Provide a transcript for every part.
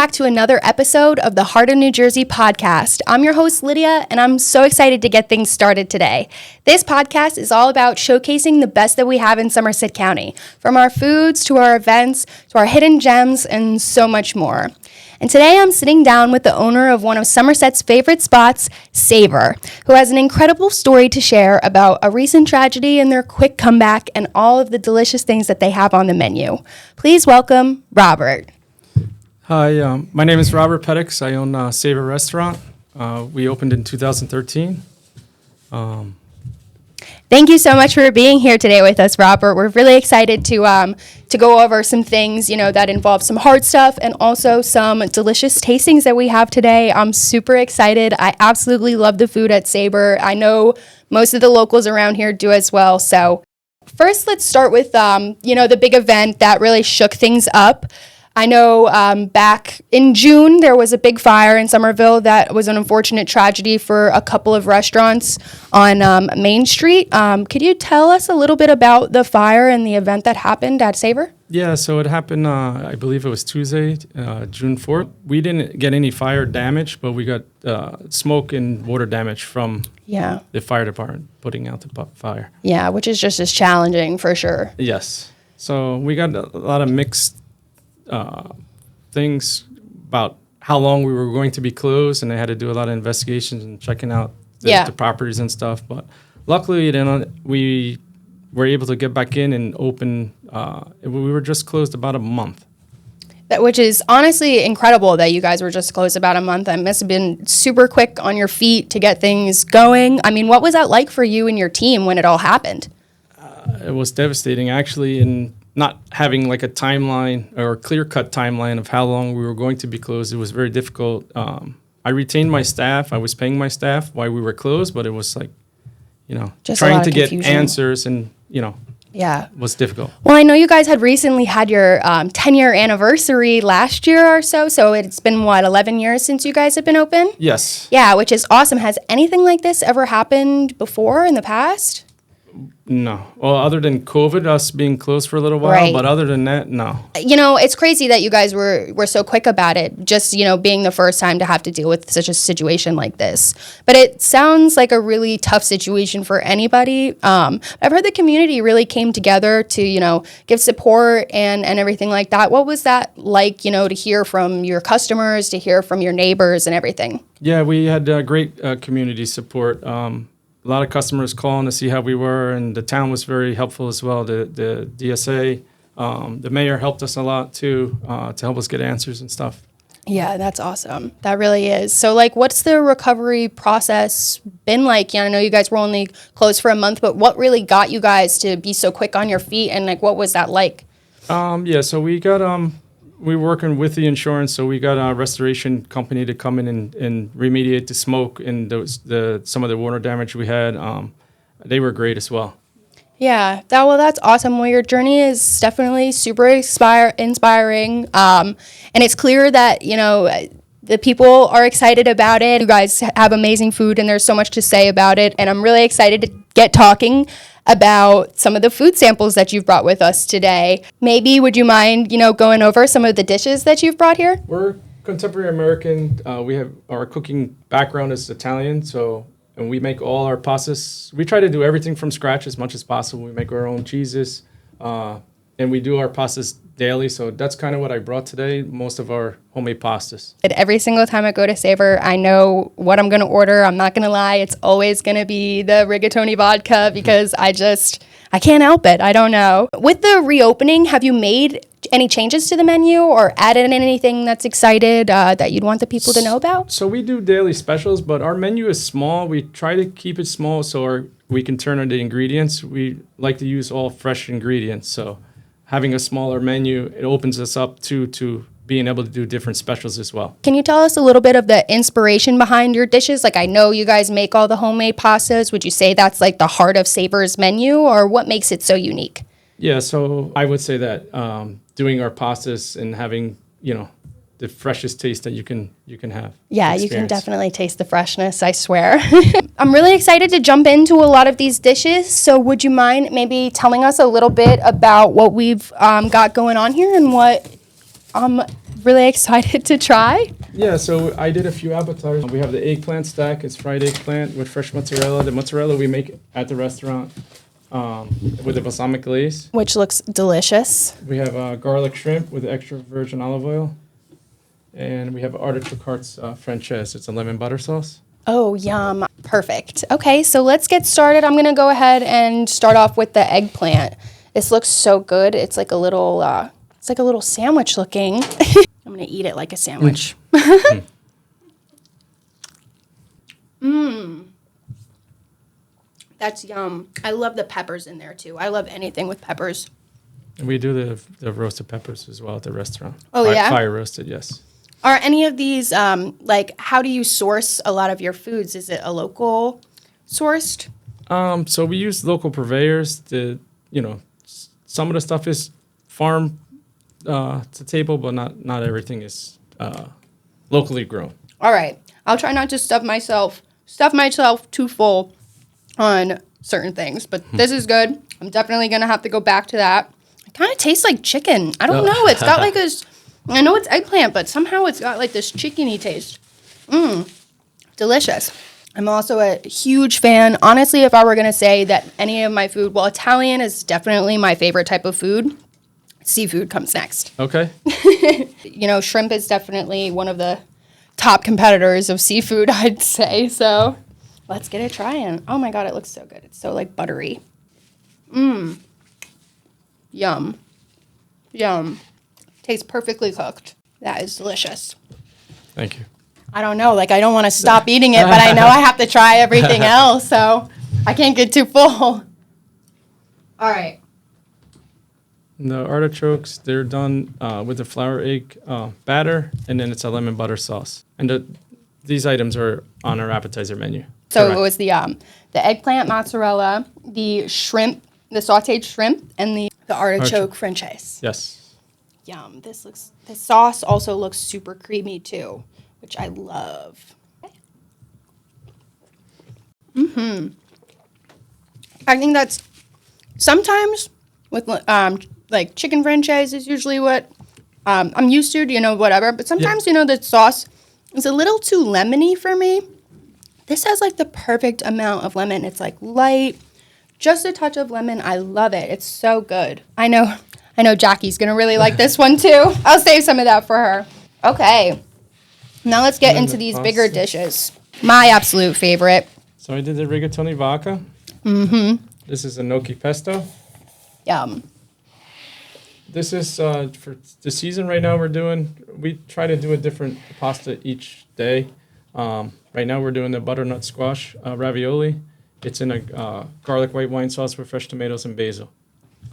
back to another episode of the Heart of New Jersey podcast. I'm your host, Lydia, and I'm so excited to get things started today. This podcast is all about showcasing the best that we have in Somerset County, from our foods to our events to our hidden gems and so much more. And today I'm sitting down with the owner of one of Somerset's favorite spots, Savor, who has an incredible story to share about a recent tragedy and their quick comeback and all of the delicious things that they have on the menu. Please welcome Robert. Hi, my name is Robert Pettix. I own Savor Restaurant. We opened in 2013. Thank you so much for being here today with us, Robert. We're really excited to go over some things, that involve some hard stuff and also some delicious tastings that we have today. I'm super excited. I absolutely love the food at Savor. I know most of the locals around here do as well. So first, let's start with, the big event that really shook things up. I know back in June, there was a big fire in Somerville that was an unfortunate tragedy for a couple of restaurants on Main Street. Could you tell us a little bit about the fire and the event that happened at Savor? Yeah, so it happened, I believe it was Tuesday, June 4th. We didn't get any fire damage, but we got smoke and water damage from the fire department putting out the fire. Yeah, which is just as challenging for sure. Yes. So we got a lot of mixed things about how long we were going to be closed, and they had to do a lot of investigations and checking out the properties and stuff. But luckily, we were able to get back in and open. We were just closed about a month. Which is honestly incredible that you guys were just closed about a month. That must have been super quick on your feet to get things going. I mean, what was that like for you and your team when it all happened? It was devastating, actually, and not having like a timeline or a clear-cut timeline of how long we were going to be closed. It was very difficult. I retained my staff. I was paying my staff while we were closed, but it was like, just trying to get answers and, was difficult. Well, I know you guys had recently had your 10-year anniversary last year or so. So it's been, 11 years since you guys have been open? Yes. Yeah, which is awesome. Has anything like this ever happened before in the past? No. Well, other than COVID, us being closed for a little while, right. But other than that, no. It's crazy that you guys were so quick about it, just, being the first time to have to deal with such a situation like this. But it sounds like a really tough situation for anybody. I've heard the community really came together to, give support and everything like that. What was that like, to hear from your customers, to hear from your neighbors and everything? Yeah, we had great community support. A lot of customers calling to see how we were, and the town was very helpful as well. The DSA, the mayor helped us a lot too to help us get answers and stuff. Yeah, that's awesome. That really is. So, what's the recovery process been like? I know you guys were only closed for a month, but what really got you guys to be so quick on your feet, and what was that like? So we got we were working with the insurance, so we got a restoration company to come in and remediate the smoke and some of the water damage we had. They were great as well. Yeah, that's awesome. Well, your journey is definitely super inspiring, and it's clear that the people are excited about it. You guys have amazing food, and there's so much to say about it. And I'm really excited to get talking about some of the food samples that you've brought with us today. Maybe would you mind, going over some of the dishes that you've brought here? We're contemporary American. We have our cooking background is Italian, and we make all our pastas. We try to do everything from scratch as much as possible. We make our own cheeses, and we do our pastas daily. So that's kind of what I brought today, most of our homemade pastas. Every single time I go to Savor, I know what I'm going to order. I'm not going to lie. It's always going to be the rigatoni vodka because I can't help it. I don't know. With the reopening, have you made any changes to the menu or added anything that's excited that you'd want the people to know about? So we do daily specials, but our menu is small. We try to keep it small so we can turn on the ingredients. We like to use all fresh ingredients. So having a smaller menu, it opens us up to being able to do different specials as well. Can you tell us a little bit of the inspiration behind your dishes? I know you guys make all the homemade pastas. Would you say that's the heart of Savor's menu, or what makes it so unique? Yeah, so I would say that doing our pastas and having, the freshest taste that you can have. Yeah, you can definitely taste the freshness, I swear. I'm really excited to jump into a lot of these dishes. So would you mind maybe telling us a little bit about what we've got going on here and what really excited to try. Yeah, so I did a few appetizers. We have the eggplant stack. It's fried eggplant with fresh mozzarella. The mozzarella we make at the restaurant with the balsamic glaze. Which looks delicious. We have garlic shrimp with extra virgin olive oil. And we have artichoke hearts Frances. It's a lemon butter sauce. Oh, yum. Perfect. Okay, so let's get started. I'm going to go ahead and start off with the eggplant. This looks so good. It's like a little sandwich looking. I'm going to eat it like a sandwich. That's yum. I love the peppers in there too. I love anything with peppers. And we do the roasted peppers as well at the restaurant. Oh, yeah? Fire roasted, yes. Are any of these, how do you source a lot of your foods? Is it a local sourced? So we use local purveyors. Some of the stuff is farm to table, but not everything is locally grown. All right. I'll try not to stuff myself too full on certain things, but this is good. I'm definitely going to have to go back to that. It kind of tastes like chicken. I don't know. It's got like this... I know it's eggplant, but somehow it's got like this chickeny taste. Delicious. I'm also a huge fan. Honestly, if I were going to say that any of my food, well, Italian is definitely my favorite type of food. Seafood comes next. Okay. Shrimp is definitely one of the top competitors of seafood, I'd say. So let's get it trying. Oh my God, it looks so good. It's so like buttery. Yum. Yum. Tastes perfectly cooked. That is delicious. Thank you. I don't know. I don't want to stop eating it, but I know I have to try everything else, so I can't get too full. All right. The artichokes, they're done with the flour egg batter, and then it's a lemon butter sauce. And these items are on our appetizer menu. So Correct. it was the eggplant mozzarella, the shrimp, the sautéed shrimp, and the artichoke Frances. Yes. Yum. The sauce also looks super creamy too, which I love. I think that's sometimes with chicken franchise is usually what I'm used to, whatever. But sometimes, the sauce is a little too lemony for me. This has the perfect amount of lemon. It's light, just a touch of lemon. I love it. It's so good. I know Jackie's going to really like this one too. I'll save some of that for her. Okay. Now let's get into these bigger dishes. My absolute favorite. So I did the rigatoni vodka. This is a gnocchi pesto. Yum. This is for the season right now we try to do a different pasta each day. Right now we're doing the butternut squash ravioli. It's in a garlic white wine sauce with fresh tomatoes and basil.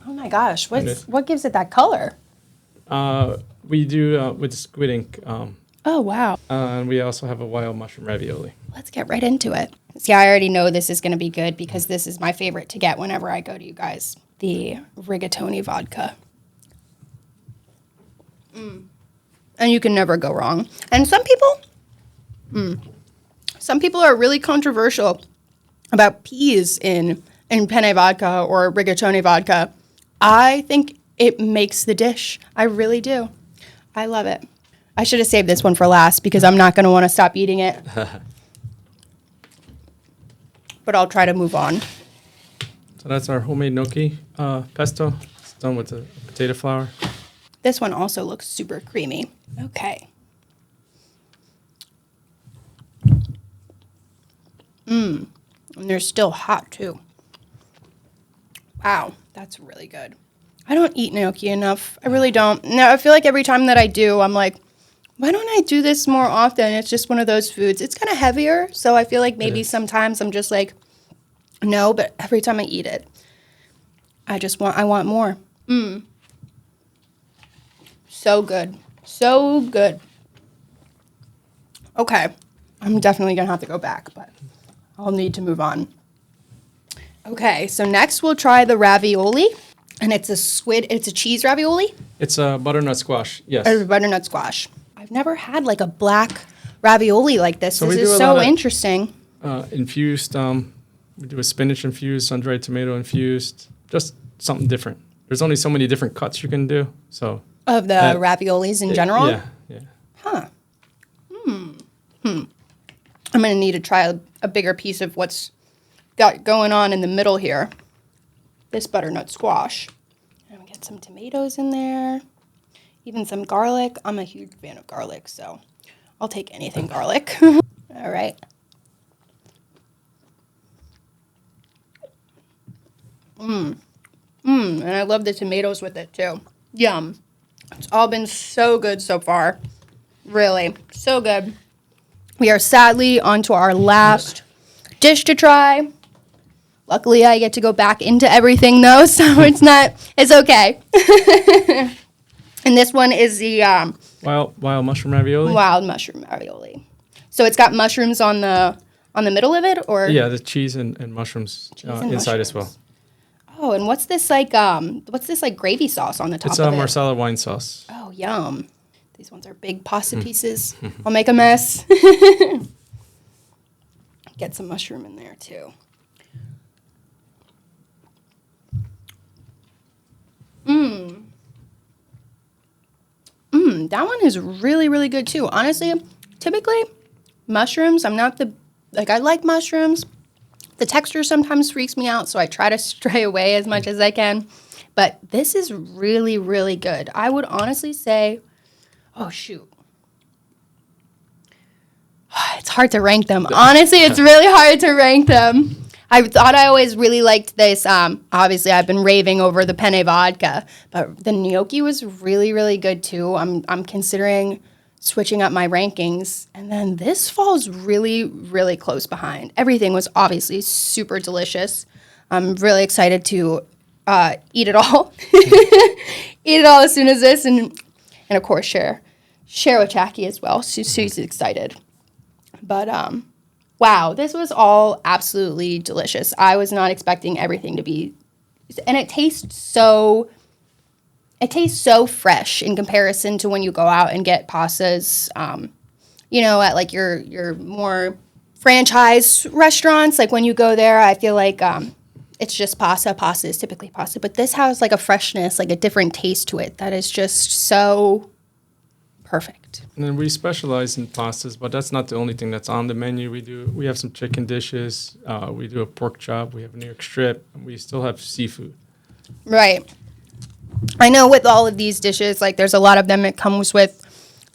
Oh my gosh, what gives it that color? We do with squid ink. Oh, wow. And we also have a wild mushroom ravioli. Let's get right into it. See, I already know this is going to be good because this is my favorite to get whenever I go to you guys. The rigatoni vodka. And you can never go wrong. And some people are really controversial about peas in penne vodka or rigatoni vodka. I think it makes the dish. I really do. I love it. I should have saved this one for last because I'm not going to want to stop eating it. But I'll try to move on. So that's our homemade gnocchi pesto. It's done with the potato flour. This one also looks super creamy. Okay. And they're still hot too. Wow, that's really good. I don't eat gnocchi enough. I really don't. No, I feel like every time that I do, I'm like, why don't I do this more often? It's just one of those foods. It's kind of heavier, so I feel like maybe sometimes I'm just like, no, but every time I eat it, I want more. So good. So good. Okay. I'm definitely going to have to go back, but I'll need to move on. Okay, so next we'll try the ravioli, and it's a cheese ravioli. It's a butternut squash, yes. A butternut squash. I've never had like a black ravioli like this. So this we is do a so lot of, interesting. Infused, we do a spinach infused, sun-dried tomato infused, just something different. There's only so many different cuts you can do, so. Of the raviolis in general? Yeah, I'm going to need to try a bigger piece of what's got going on in the middle here. This butternut squash. And get some tomatoes in there. Even some garlic. I'm a huge fan of garlic, so I'll take anything garlic. All right. And I love the tomatoes with it, too. Yum. It's all been so good so far. Really, so good. We are sadly on to our last dish to try. Luckily, I get to go back into everything, though, so it's okay. And this one is the Wild mushroom ravioli? wild mushroom ravioli. So it's got mushrooms on the middle of it, or? Yeah, the cheese and mushrooms and inside as mushrooms. well. Oh, and what's this like gravy sauce on the top It's of it? marsala wine sauce. Oh, yum. These ones are big pasta pieces. I'll make a mess. Get some mushroom in there, too. That one is really, really good, too. Honestly, typically, mushrooms, I like mushrooms. The texture sometimes freaks me out, so I try to stray away as much as I can. But this is really, really good. I would honestly say, oh, shoot. It's hard to rank them. Honestly, it's really hard to rank them. I thought I always really liked this. Obviously, I've been raving over the penne vodka, but the gnocchi was really, really good, too. I'm considering switching up my rankings, and then this falls really, really close behind. Everything was obviously super delicious. I'm really excited to eat it all. Eat it all as soon as this, and of course share with Jackie as well. She's excited. But wow, this was all absolutely delicious. I was not expecting everything to be, and it tastes so fresh in comparison to when you go out and get pastas, at like your more franchise restaurants. Like when you go there, I feel like it's just pasta. Pasta is typically pasta, but this has like a freshness, like a different taste to it that is just so perfect. And then we specialize in pastas, but that's not the only thing that's on the menu. We have some chicken dishes. We do a pork chop. We have a New York strip. And we still have seafood. Right. I know with all of these dishes, like there's a lot of them it comes with.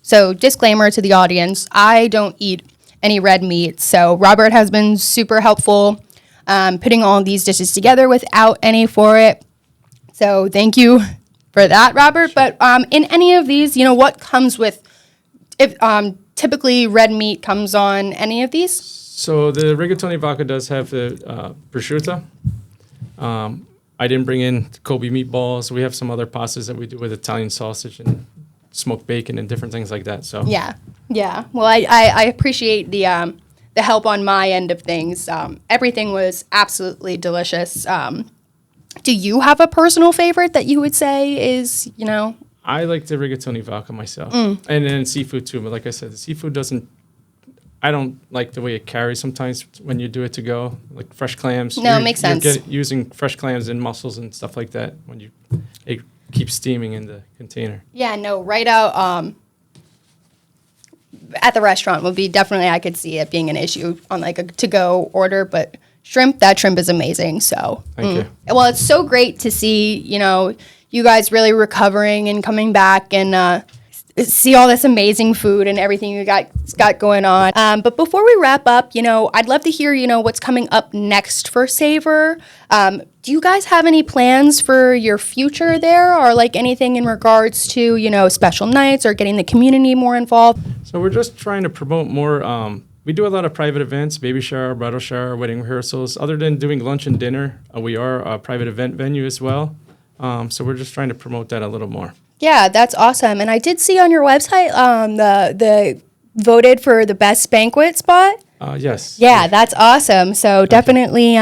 So disclaimer to the audience, I don't eat any red meat. So Robert has been super helpful putting all of these dishes together without any for it. So thank you for that, Robert. Sure. But in any of these, what comes with, if typically red meat comes on any of these? So the rigatoni vodka does have the prosciutto. I didn't bring in Kobe meatballs. We have some other pastas that we do with Italian sausage and smoked bacon and different things like that. So yeah. Well, I appreciate the help on my end of things. Everything was absolutely delicious. Do you have a personal favorite that you would say is, I like the rigatoni vodka myself. And then seafood too. But like I said, the seafood I don't like the way it carries sometimes when you do it to go, like fresh clams. No, it makes sense. You're using fresh clams and mussels and stuff like that when it keeps steaming in the container. Yeah, no, right out at the restaurant would be definitely, I could see it being an issue on like a to-go order, but that shrimp is amazing. So Thank you. Well, it's so great to see, you guys really recovering and coming back and see all this amazing food and everything you got going on. But before we wrap up, I'd love to hear, what's coming up next for Savor. Do you guys have any plans for your future there, or like anything in regards to, special nights or getting the community more involved? So we're just trying to promote more. We do a lot of private events, baby shower, bridal shower, wedding rehearsals. Other than doing lunch and dinner, we are a private event venue as well. So we're just trying to promote that a little more. Yeah, that's awesome. And I did see on your website the voted for the best banquet spot. Yes. Yeah, that's awesome. So definitely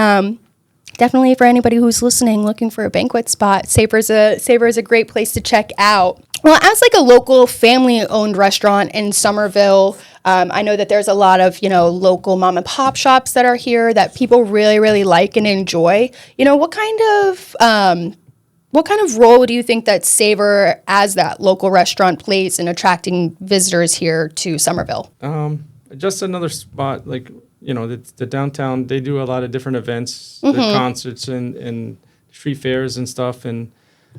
for anybody who's listening, looking for a banquet spot, Savor is a great place to check out. Well, as like a local family-owned restaurant in Somerville, I know that there's a lot of, local mom and pop shops that are here that people really, really like and enjoy. What kind of What kind of role do you think that Savor as that local restaurant plays in attracting visitors here to Somerville? Just another spot, like, the downtown, they do a lot of different events, the concerts and street fairs and stuff. And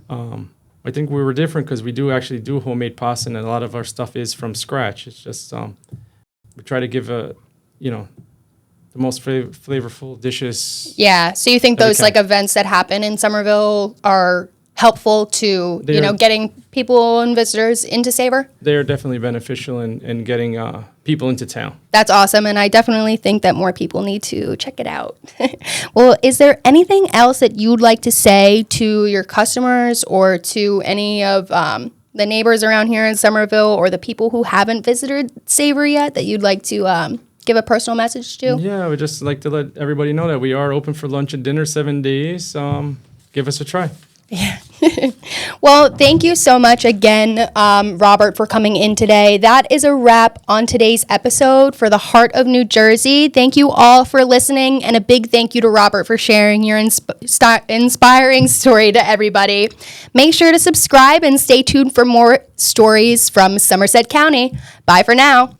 I think we were different because we do actually do homemade pasta, and a lot of our stuff is from scratch. It's just, we try to give the most flavorful dishes. Yeah. So you think those like events that happen in Somerville are helpful to, getting people and visitors into Savor? They're definitely beneficial in getting people into town. That's awesome. And I definitely think that more people need to check it out. Well, is there anything else that you'd like to say to your customers or to any of the neighbors around here in Somerville or the people who haven't visited Savor yet that you'd like to give a personal message to? Yeah, I would just like to let everybody know that we are open for lunch and dinner 7 days. Give us a try. Yeah. Well, thank you so much again, Robert, for coming in today. That is a wrap on today's episode for the Heart of New Jersey. Thank you all for listening, and a big thank you to Robert for sharing your inspiring story to everybody. Make sure to subscribe and stay tuned for more stories from Somerset County. Bye for now.